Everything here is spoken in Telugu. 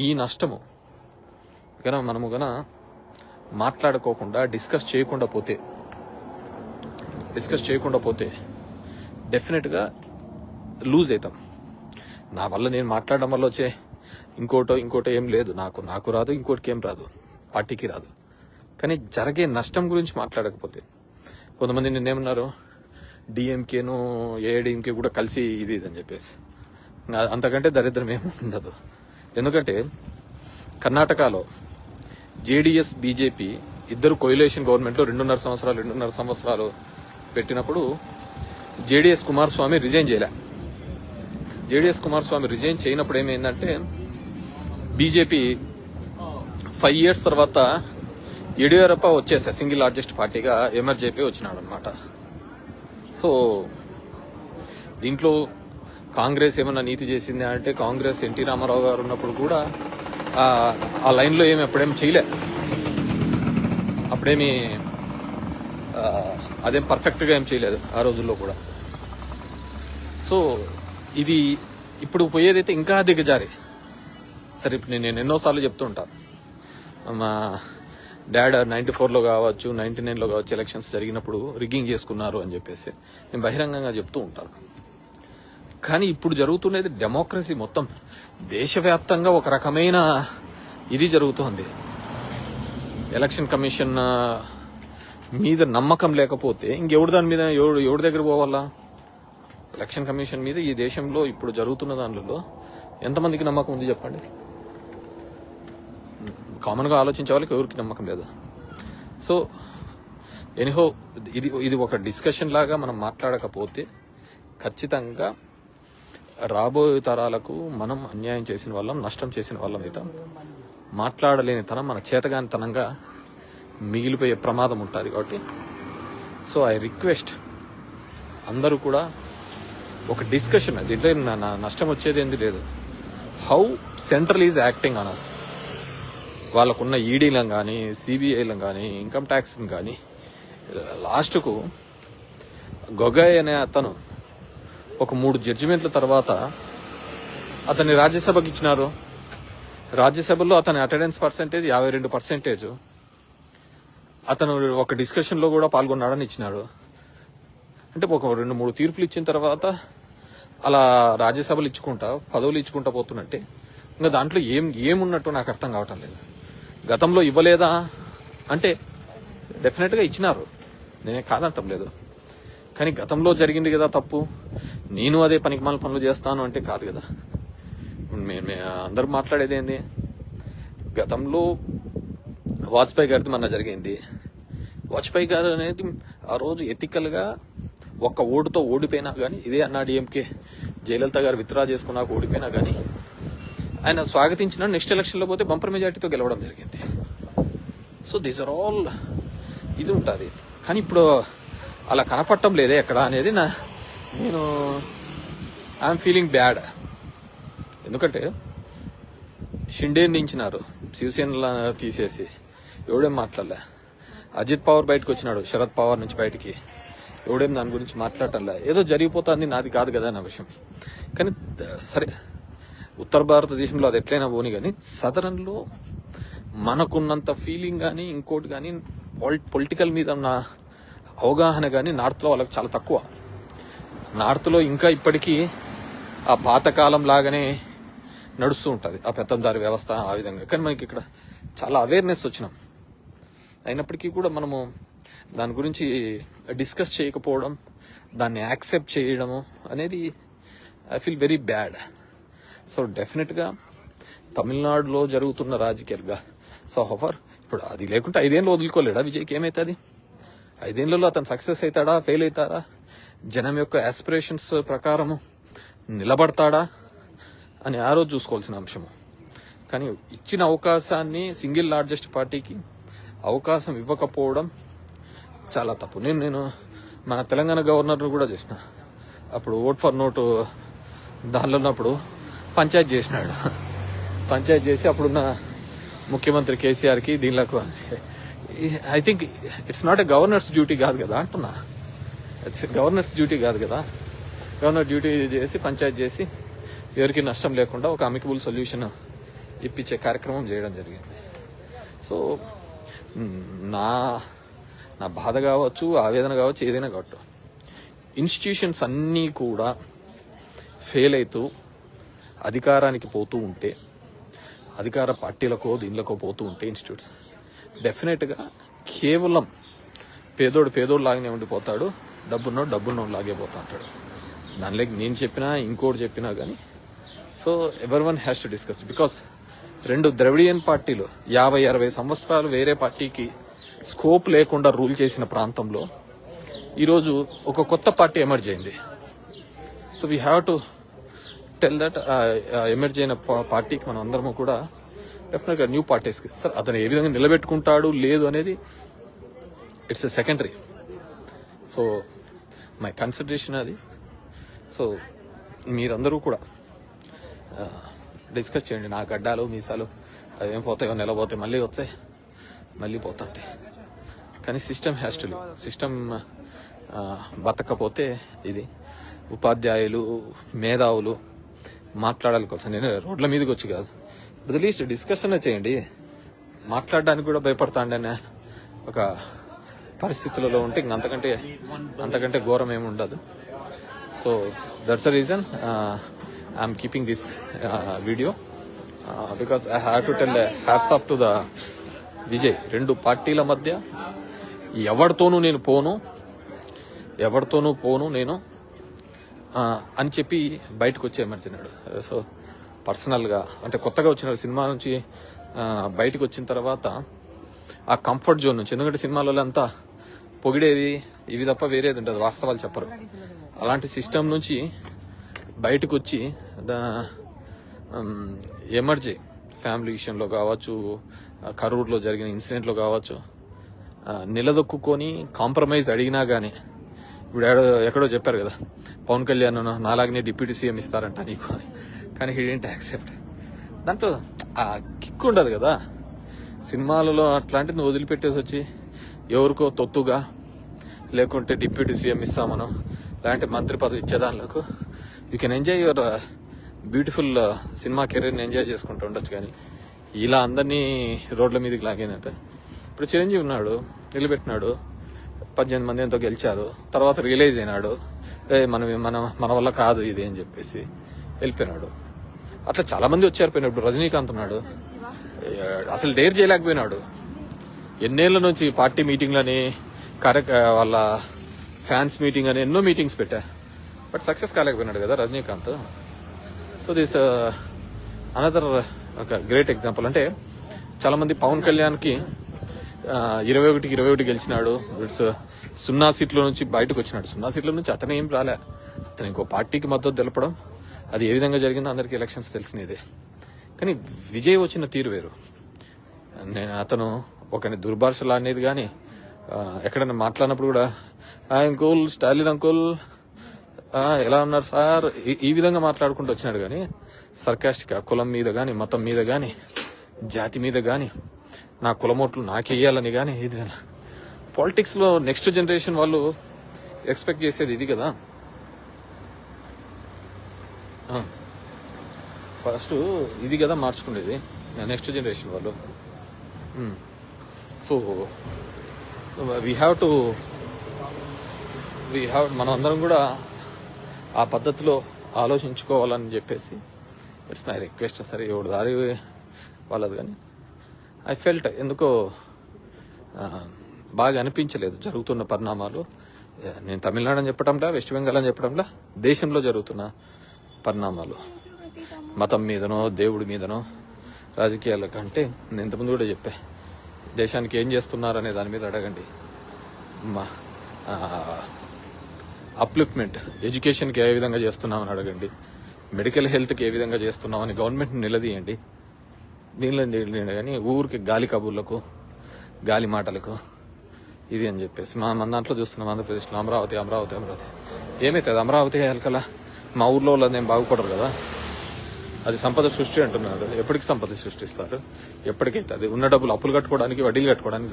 ఈ నష్టము గన మనము మాట్లాడుకోకుండా డిస్కస్ చేయకుండా పోతే డెఫినెట్గా లూజ్ అవుతాం. నా వల్ల నేను మాట్లాడడం వల్ల వచ్చే ఇంకోటో ఏం లేదు. నాకు రాదు, ఇంకోటికి ఏం రాదు, పార్టీకి రాదు. కానీ జరిగే నష్టం గురించి మాట్లాడకపోతే కొంతమంది నిన్నేమన్నారు, డిఎంకేను ఏఐడిఎంకే కూడా కలిసి ఇది అని చెప్పేసి. అంతకంటే దరిద్రం ఏమి ఉండదు. ఎందుకంటే కర్ణాటకలో జేడీఎస్ బీజేపీ ఇద్దరు కొయిలేషన్ గవర్నమెంట్లో 2.5 సంవత్సరాలు పెట్టినప్పుడు జేడీఎస్ కుమారస్వామి రిజైన్ చేయలే. జేడీఎస్ కుమారస్వామి రిజైన్ చేయనప్పుడు ఏమైందంటే బీజేపీ 5 years తర్వాత యడియూరప్ప వచ్చేసా సింగిల్ లార్జెస్ట్ పార్టీగా ఎమర్జ్ అయిపోయి వచ్చినాడు అనమాట. సో దీంట్లో కాంగ్రెస్ ఏమన్నా నీతి చేసింది అంటే, కాంగ్రెస్ ఎన్టీ రామారావు గారు ఉన్నప్పుడు కూడా ఆ లైన్లో అప్పుడేమి చేయలే. అప్పుడేమి అదేం పర్ఫెక్ట్గా ఏం చేయలేదు ఆ రోజుల్లో కూడా. సో ఇది ఇప్పుడు పోయేదైతే ఇంకా దిగజారి. సరే, ఇప్పుడు నేను ఎన్నోసార్లు చెప్తుంటా, మా డాడ్ 94లో కావచ్చు, 99లో కావచ్చు ఎలక్షన్స్ జరిగినప్పుడు రిగ్గింగ్ చేసుకున్నారు అని చెప్పేసి నేను బహిరంగంగా చెప్తూ ఉంటాను. కానీ ఇప్పుడు జరుగుతున్నది డెమోక్రసీ మొత్తం దేశవ్యాప్తంగా ఒక రకమైన ఇది జరుగుతోంది. ఎలక్షన్ కమిషన్ మీద నమ్మకం లేకపోతే ఇంకెవరి దాని మీద ఎవరి దగ్గర పోవాలా? ఎలక్షన్ కమిషన్ మీద ఈ దేశంలో ఇప్పుడు జరుగుతున్న దానిలో ఎంతమందికి నమ్మకం ఉంది చెప్పండి? కామన్గా ఆలోచించే వాళ్ళకి ఎవరికి నమ్మకం లేదు. సో ఎనీహో ఇది ఒక డిస్కషన్ లాగా మనం మాట్లాడకపోతే ఖచ్చితంగా రాబోయే తరాలకు మనం అన్యాయం చేసిన వాళ్ళం, నష్టం చేసిన వాళ్ళం అవుతాం. మాట్లాడలేని తనం మన చేతగానితనంగా మిగిలిపోయే ప్రమాదం ఉంటుంది. కాబట్టి సో ఐ రిక్వెస్ట్ అందరూ కూడా ఒక డిస్కషన్, దీంట్లో నష్టం వచ్చేది ఏంది లేదు. How central is acting on us. వాళ్ళకున్న ఈడీలను కానీ, సిబిఐలను కానీ, ఇన్కమ్ ట్యాక్స్ని కానీ, లాస్ట్కు గొగోయ్ అనే అతను ఒక 3 జడ్జిమెంట్ల తర్వాత అతన్ని రాజ్యసభకి ఇచ్చినారు. రాజ్యసభలో అతని అటెండెన్స్ పర్సెంటేజ్ 52%. అతను ఒక డిస్కషన్లో కూడా పాల్గొన్నాడని ఇచ్చినాడు. అంటే ఒక 2-3 తీర్పులు ఇచ్చిన తర్వాత అలా రాజ్యసభలు ఇచ్చుకుంటా, పదవులు ఇచ్చుకుంటా పోతున్నట్టే ఇంకా దాంట్లో ఏమున్నట్టు నాకు అర్థం కావటం లేదు. గతంలో ఇవ్వలేదా అంటే డెఫినెట్గా ఇచ్చినారు, నేనే కాదంటం లేదు. కానీ గతంలో జరిగింది కదా తప్పు, నేను అదే పనికిమాల పనులు చేస్తాను అంటే కాదు కదా. అందరూ మాట్లాడేది ఏంది, గతంలో వాజ్పేయి గారిది మొన్న జరిగింది. వాజ్పేయి గారు అనేది ఆ రోజు ఎథికల్గా ఒక్క ఓటుతో ఓడిపోయినా కానీ, ఇదే అన్నాడీఎంకే జయలలిత గారు విత్డ్రా చేసుకున్నాక ఓడిపోయినా కానీ ఆయన స్వాగతించిన నెక్స్ట్ ఎలక్షన్లో పోతే బంపర్ మెజార్టీతో గెలవడం జరిగింది. సో దీస్ ఆర్ ఆల్ ఇది ఉంటుంది. కానీ ఇప్పుడు అలా కనపడటం లేదే ఎక్కడ అనేది నేను ఐఎమ్ ఫీలింగ్ బ్యాడ్. ఎందుకంటే షిండేని దించినారు, శివసేనలో తీసేసి ఎవడేం మాట్లాడలే. అజిత్ పవార్ బయటకు వచ్చినాడు శరద్ పవార్ నుంచి బయటికి, ఎవడేం దాని గురించి మాట్లాడటంలే. ఏదో జరిగిపోతుంది, నాది కాదు కదా అన్న విషయం. కానీ సరే, ఉత్తర భారతదేశంలో అది ఎట్లయినా పోని, కానీ సదరన్లో మనకున్నంత ఫీలింగ్ కానీ ఇంకోటి కానీ పొలిటికల్ మీద ఉన్న అవగాహన కానీ నార్త్లో వాళ్ళకి చాలా తక్కువ. నార్త్లో ఇంకా ఇప్పటికీ ఆ పాతకాలం లాగానే నడుస్తూ ఉంటుంది ఆ పెత్తందారి వ్యవస్థ ఆ విధంగా. కానీ మనకి ఇక్కడ చాలా అవేర్నెస్ వచ్చినాం. అయినప్పటికీ కూడా మనము దాని గురించి డిస్కస్ చేయకపోవడం, దాన్ని యాక్సెప్ట్ చేయడము అనేది I feel very bad. So డెఫినెట్గా తమిళనాడులో జరుగుతున్న రాజకీయాలుగా హోవర్ ఇప్పుడు అది లేకుంటే 5 ఏళ్ళు వదులుకోలేడా విజయ్కి? ఏమవుతుంది 5 ఏళ్లలో? అతను సక్సెస్ అవుతాడా, ఫెయిల్ అవుతాడా, జనం యొక్క ఆస్పిరేషన్స్ ప్రకారము నిలబడతాడా అని ఆ రోజు చూసుకోవాల్సిన అంశము. కానీ ఇచ్చిన అవకాశాన్ని సింగిల్ లార్జెస్ట్ పార్టీకి అవకాశం ఇవ్వకపోవడం చాలా తప్పు. నేను మన తెలంగాణ గవర్నర్ను కూడా చేసిన, అప్పుడు ఓట్ ఫర్ నోటు దానిలో ఉన్నప్పుడు పంచాయత్ చేసినాడు. పంచాయత్ చేసి అప్పుడున్న ముఖ్యమంత్రి కేసీఆర్కి దీనిలకు I think it's not a governor's duty కాదు కదా అంటున్నా. ఇట్స్ గవర్నర్స్ డ్యూటీ కాదు కదా. గవర్నర్ డ్యూటీ చేసి పంచాయత్ చేసి ఎవరికి నష్టం లేకుండా ఒక అమికబుల్ సొల్యూషన్ ఇప్పించే కార్యక్రమం చేయడం జరిగింది. సో నా బాధ కావచ్చు, ఆవేదన కావచ్చు, ఏదైనా కావచ్చు, ఇన్స్టిట్యూషన్స్ అన్నీ కూడా ఫెయిల్ అవుతూ అధికారానికి పోతూ ఉంటే, అధికార పార్టీలకో దీనిలకో పోతూ ఉంటే ఇన్స్టిట్యూట్స్ డెఫినెట్గా కేవలం పేదోడు లాగానే ఉండిపోతాడు, డబ్బున్నోడు లాగే పోతా ఉంటాడు. దానిలోకి నేను చెప్పినా ఇంకోటి చెప్పినా కానీ సో ఎవరి one has to discuss. Because 2 Dravidian పార్టీలు 50-60 సంవత్సరాలు వేరే పార్టీకి స్కోప్ లేకుండా రూల్ చేసిన ప్రాంతంలో ఈరోజు ఒక కొత్త పార్టీ ఎమర్జ్ అయింది. So we have to tell that emerge అయిన పార్టీకి మనం అందరము కూడా డెఫినెట్గా న్యూ పార్టీస్కి సార్ అతను ఏ విధంగా నిలబెట్టుకుంటాడు లేదు అనేది it's a secondary. So my consideration అది. సో మీరందరూ కూడా డిస్కస్ చేయండి. నా గడ్డాలు మీసాలు అవేం పోతాయో, నెలపోతాయి, మళ్ళీ వచ్చాయి, మళ్ళీ పోతాంటాయి. కానీ system has to live. System బతకపోతే ఇది ఉపాధ్యాయులు, మేధావులు మాట్లాడాలి కోసం. నేను రోడ్ల మీదకి వచ్చి కాదు, అట్లీస్ట్ డిస్కషన్ చేయండి. మాట్లాడడానికి కూడా భయపడతాండనే ఒక పరిస్థితులలో ఉంటే అంతకంటే ఘోరం ఏమి ఉండదు. So that's the reason I'm keeping this video because I have to tell hats off to the Vijay. 2 పార్టీల మధ్య ఎవరితోనూ పోను నేను అని చెప్పి బయటకు వచ్చి ఎమర్జినాడు. సో పర్సనల్గా అంటే కొత్తగా వచ్చిన సినిమా నుంచి బయటకు వచ్చిన తర్వాత ఆ కంఫర్ట్ జోన్ నుంచి, ఎందుకంటే సినిమాలలో అంతా పొగిడేది ఇవి తప్ప వేరేది ఉంటుంది, వాస్తవాలు చెప్పరు. అలాంటి సిస్టమ్ నుంచి బయటకు వచ్చి ఎమర్జీ ఫ్యామిలీ విషయంలో కావచ్చు, కరూర్లో జరిగిన ఇన్సిడెంట్లో కావచ్చు, నిలదొక్కుని కాంప్రమైజ్ అడిగినా కానీ ఇప్పుడు ఎక్కడో చెప్పారు కదా, పవన్ కళ్యాణ్ నాలాగనే డిప్యూటీ సీఎం ఇస్తారంట నీకు అని. కానీ హీ డిడ్ంట్ యాక్సెప్ట్. దాంట్లో ఆ కిక్ ఉండదు కదా సినిమాలలో. అట్లాంటిది నువ్వు వదిలిపెట్టేసి వచ్చి ఎవరికో తొత్తుగా లేకుంటే డిప్యూటీ సీఎం ఇస్తామనో లాంటి మంత్రి పదవి ఇచ్చేదానిలకు you can enjoy your beautiful cinema కెరీర్ని ఎంజాయ్ చేసుకుంటూ ఉండొచ్చు. కానీ ఇలా అందరినీ రోడ్ల మీదకి లాగేనంటే ఇప్పుడు చిరంజీవి ఉన్నాడు, నిలబెట్టినాడు, 18 మంది ఎంతో గెలిచారు, తర్వాత రియలైజ్ అయినాడు మన వల్ల కాదు ఇది అని చెప్పేసి వెళ్ళిపోయినాడు. అట్లా చాలా మంది వచ్చారు పోయినాడు. ఇప్పుడు రజనీకాంత్ ఉన్నాడు, అసలు డేర్ చేయలేకపోయినాడు. ఎన్నేళ్ల నుంచి పార్టీ మీటింగ్లని వాళ్ళ ఫ్యాన్స్ మీటింగ్ అని ఎన్నో మీటింగ్స్ పెట్టా, బట్ సక్సెస్ కాలేకపోయినాడు కదా రజనీకాంత్. సో దిస్ అనదర్ ఒక గ్రేట్ ఎగ్జాంపుల్. అంటే చాలా మంది పవన్ కళ్యాణ్కి 21 గెలిచినాడు, ఇట్స్ 0 సీట్ల నుంచి బయటకు వచ్చినాడు. 0 సీట్ల నుంచి అతను ఏం రాలే, అతను ఇంకో పార్టీకి మద్దతు తెలపడం, అది ఏ విధంగా జరిగిందో అందరికీ ఎలక్షన్స్ తెలిసినదే. కానీ విజయ్ వచ్చిన తీరు వేరు. అతను ఒకని దుర్భాషలు అనేది కానీ ఎక్కడైనా మాట్లాడినప్పుడు కూడా అంకుల్, స్టాలిన్ అంకుల్ ఎలా ఉన్నారు సార్, ఈ విధంగా మాట్లాడుకుంటూ వచ్చినాడు. కానీ సర్కాస్టిక్గా కులం మీద కానీ, మతం మీద కానీ, జాతి మీద కానీ, నా కులమోట్లు నాకేయాలని కానీ, ఇది పాలిటిక్స్లో నెక్స్ట్ జనరేషన్ వాళ్ళు ఎక్స్పెక్ట్ చేసేది ఇది కదా. ఫస్ట్ ఇది కదా మార్చుకునేది నెక్స్ట్ జనరేషన్ వాళ్ళు. సో మనం అందరం కూడా ఆ పద్ధతిలో ఆలోచించుకోవాలని చెప్పేసి ఇట్స్ మై రిక్వెస్ట్. సరే ఎవడు దారి వాళ్ళది, కానీ ఐ ఫెల్ట్ ఎందుకో బాగా అనిపించలేదు జరుగుతున్న పరిణామాలు. నేను తమిళనాడు అని చెప్పడంలా, వెస్ట్ బెంగాల్ అని చెప్పడంలా, దేశంలో జరుగుతున్న పరిణామాలు మతం మీదనో దేవుడి మీదనో రాజకీయాల కంటే నేను ఇంతకుముందు కూడా చెప్పా, దేశానికి ఏం చేస్తున్నారు అనే దాని మీద అడగండి. అప్లిఫ్ట్మెంట్, ఎడ్యుకేషన్కి ఏ విధంగా చేస్తున్నామని అడగండి, మెడికల్ హెల్త్కి ఏ విధంగా చేస్తున్నామని గవర్నమెంట్ని నిలదీయండి. దీనిలో కానీ ఊరికి గాలి కబుర్లకు, గాలి మాటలకు ఇది అని చెప్పేసి మన దాంట్లో చూస్తున్నాం. ఆంధ్రప్రదేశ్లో అమరావతి ఏమైతుంది? అమరావతి వెళ్ళకలా మా ఊర్లో వాళ్ళది ఏం బాగుపడరు కదా. అది సంపద సృష్టి అంటున్నాడు. ఎప్పటికి సంపద సృష్టిస్తారు? ఎప్పటికైతే అది ఉన్న డబ్బులు అప్పులు కట్టుకోవడానికి, వడ్డీలు కట్టుకోవడానికి